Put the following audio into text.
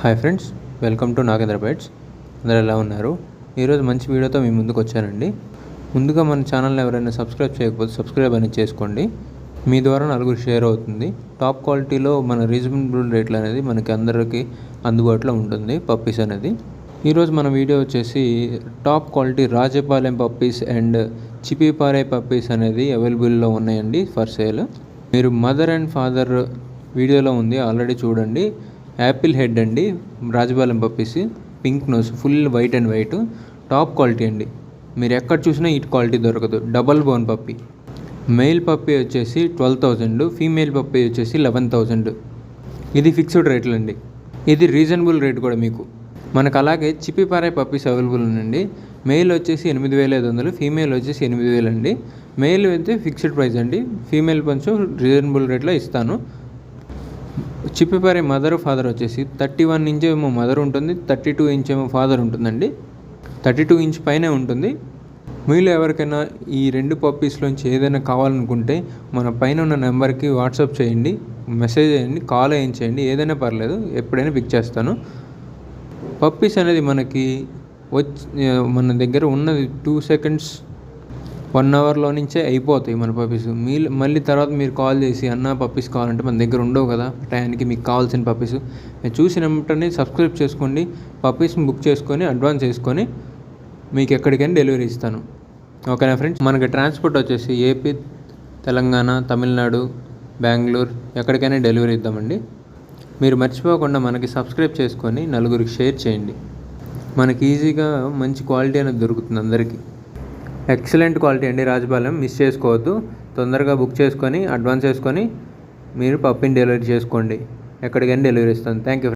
Hi friends, welcome to Nagendra bytes. అందరూ ఎలా ఉన్నారు? ఈరోజు మంచి వీడియోతో మీ ముందుకు వచ్చానండి. ముందుగా మన ఛానల్ని ఎవరైనా సబ్స్క్రైబ్ చేయకపోతే సబ్స్క్రైబ్ అనేది చేసుకోండి. మీ ద్వారా నలుగురు షేర్ అవుతుంది. టాప్ క్వాలిటీలో మన రీజనబుల్ రేట్లు అనేది మనకి అందరికీ అందుబాటులో ఉంటుంది పప్పీస్ అనేది. ఈరోజు మన వీడియో వచ్చేసి top quality Rajapalayam puppies and Chippiparai puppies అనేది అవైలబుల్లో ఉన్నాయండి ఫర్ సేల్. మీరు మదర్ అండ్ ఫాదర్ వీడియోలో ఉంది, ఆల్రెడీ చూడండి. యాపిల్ హెడ్ అండి, Rajapalayam puppies, pink nose, full white and white, top quality అండి. మీరు ఎక్కడ చూసినా ఈ క్వాలిటీ దొరకదు. Double bone puppy. Male puppy వచ్చేసి 12,000, ఫీమేల్ పప్పీ వచ్చేసి 11,000. ఇది ఫిక్స్డ్ రేట్లు అండి. ఇది రీజనబుల్ రేట్ కూడా మీకు. మనకు అలాగే చిపిపారే పప్పీస్ అవైలబుల్ ఉందండి. మెయిల్ వచ్చేసి 8,500, ఫీమేల్ వచ్చేసి 8,000 అండి. మెయిల్ అయితే ఫిక్స్డ్ ప్రైస్ అండి, ఫీమేల్ కొంచెం రీజనబుల్ రేట్లో ఇస్తాను. చిపిపారే మదర్ ఫాదర్ వచ్చేసి 31 ఇంచ్ ఏమో మదర్ ఉంటుంది, 32 ఇంచ్ ఏమో ఫాదర్ ఉంటుందండి. 32 ఇంచ్ పైనే ఉంటుంది. మీలో ఎవరికైనా ఈ రెండు పప్పీస్లోంచి ఏదైనా కావాలనుకుంటే మన పైన ఉన్న నెంబర్కి వాట్సాప్ చేయండి, మెసేజ్ చేయండి, కాల్ చేయండి, ఏదైనా పర్లేదు, ఎప్పుడైనా పిక్ చేస్తాను. పప్పీస్ అనేది మనకి మన దగ్గర ఉన్నది 2 సెకండ్స్ 1 అవర్లో నుంచే అయిపోతాయి మన పప్పీస్. మళ్ళీ తర్వాత మీరు కాల్ చేసి అన్న పప్పీస్ కావాలంటే మన దగ్గర ఉండవు కదా టైంకి. మీకు కావాల్సిన పప్పీస్ చూసిన వెంటనే సబ్స్క్రైబ్ చేసుకోండి, పప్పీస్ని బుక్ చేసుకొని అడ్వాన్స్ చేసుకొని మీకు ఎక్కడికైనా డెలివరీ ఇస్తాను. ఓకేనా ఫ్రెండ్స్? మనకి ట్రాన్స్పోర్ట్ వచ్చేసి ఏపీ, తెలంగాణ, తమిళనాడు, బెంగళూరు ఎక్కడికైనా డెలివరీ ఇద్దామండి. మీరు మర్చిపోకుండా మనకి సబ్స్క్రైబ్ చేసుకొని నలుగురికి షేర్ చేయండి. మనకి ఈజీగా మంచి క్వాలిటీ అనేది దొరుకుతుంది అందరికీ. ఎక్సలెంట్ క్వాలిటీ అండి రాజపాలెం, మిస్ చేసుకోవద్దు. తొందరగా బుక్ చేసుకొని అడ్వాన్స్ చేసుకొని మీరు పప్పీని డెలివరీ చేసుకోండి. ఎక్కడికైనా డెలివరీ ఇస్తాను. Thank you.